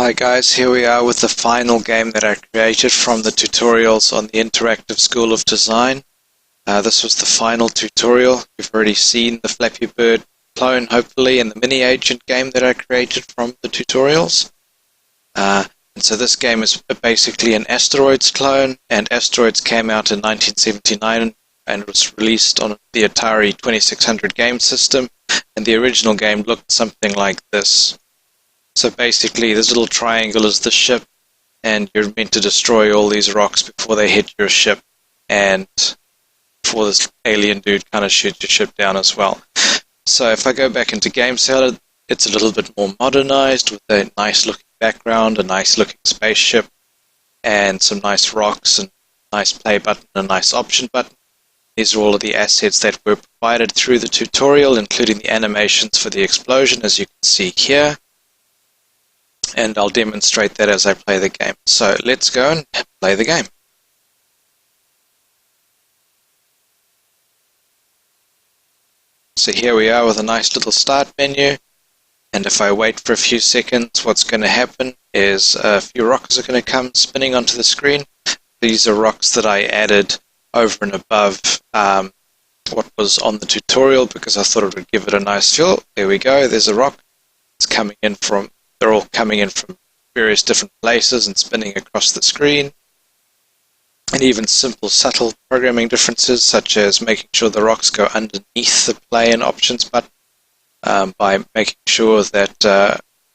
Hi guys, here we are with the final game that I created from the tutorials on the Interactive School of Design. This was the final tutorial. You've already seen the Flappy Bird clone, hopefully, in the mini agent game that I created from the tutorials. And so this game is basically an Asteroids clone, and Asteroids came out in 1979 and was released on the Atari 2600 game system, and the original game looked something like this. So basically, this little triangle is the ship, and you're meant to destroy all these rocks before they hit your ship, and before this alien dude kind of shoots your ship down as well. So if I go back into Game Salad, it's a little bit more modernized with a nice looking background, a nice looking spaceship, and some nice rocks, and a nice play button, and a nice option button. These are all of the assets that were provided through the tutorial, including the animations for the explosion, as you can see here. And I'll demonstrate that as I play the game. So let's go and play the game. So here we are with a nice little start menu, and if I wait for a few seconds, what's going to happen is a few rocks are going to come spinning onto the screen. These are rocks that I added over and above what was on the tutorial because I thought it would give it a nice feel. There we go, there's a rock. It's coming in from They're all coming in from various different places and spinning across the screen. And even simple, subtle programming differences, such as making sure the rocks go underneath the play and options button by making sure that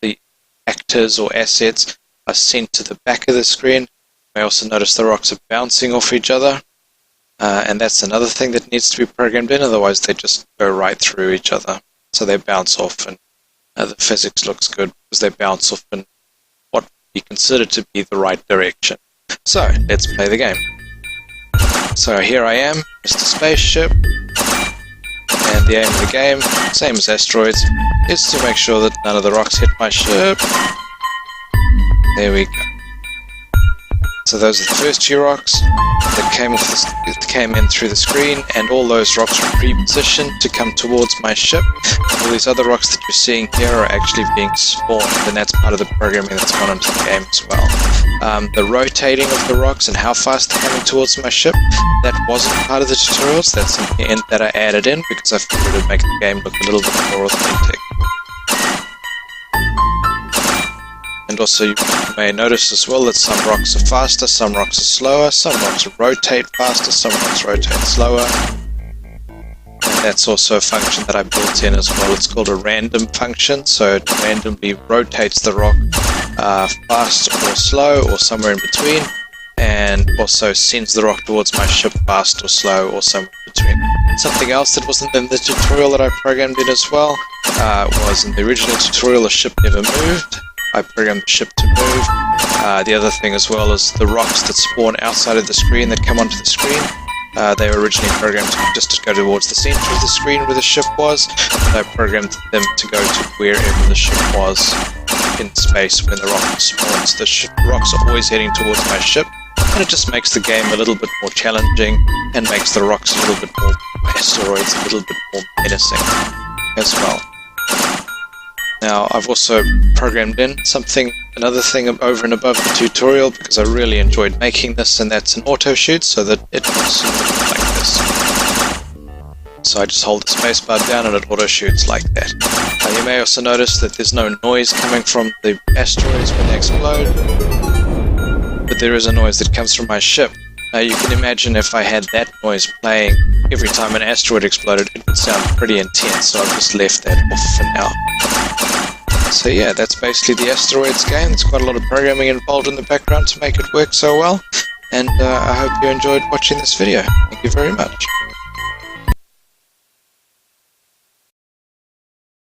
the actors or assets are sent to the back of the screen. You may also notice the rocks are bouncing off each other. And that's another thing that needs to be programmed in, otherwise they just go right through each other. So they bounce off, and the physics looks good because they bounce off in what would be considered to be the right direction. So, let's play the game. So here I am, Mr. Spaceship, and the aim of the game, same as Asteroids, is to make sure that none of the rocks hit my ship. There we go. So those are the first few rocks that came in through the screen, and all those rocks were pre-positioned to come towards my ship. All these other rocks that you're seeing here are actually being spawned, and that's part of the programming that's gone into the game as well. The rotating of the rocks and how fast they're coming towards my ship, that wasn't part of the tutorials. That's something that I added in because I figured it would make the game look a little bit more authentic. And also you may notice as well that some rocks are faster, some rocks are slower, some rocks rotate faster, some rocks rotate slower. And that's also a function that I built in as well. It's called a random function, so it randomly rotates the rock fast or slow or somewhere in between, and also sends the rock towards my ship fast or slow or somewhere in between. Something else that wasn't in the tutorial that I programmed in as well was in the original tutorial the ship never moved. I programmed the ship to move. The other thing as well is the rocks that spawn outside of the screen that come onto the screen. They were originally programmed just to go towards the center of the screen where the ship was, and I programmed them to go to wherever the ship was in space when the rock spawns. The rocks are always heading towards my ship, and it just makes the game a little bit more challenging and makes the rocks a little bit more asteroids, a little bit more menacing as well. Now, I've also programmed in another thing over and above the tutorial because I really enjoyed making this, and that's an auto shoot so that it looks like this. So I just hold the spacebar down and it auto shoots like that. You may also notice that there's no noise coming from the asteroids when they explode, but there is a noise that comes from my ship. Now you can imagine if I had that noise playing every time an asteroid exploded, it would sound pretty intense, so I've just left that off for now. So yeah, that's basically the Asteroids game. There's quite a lot of programming involved in the background to make it work so well, and I hope you enjoyed watching this video. Thank you very much.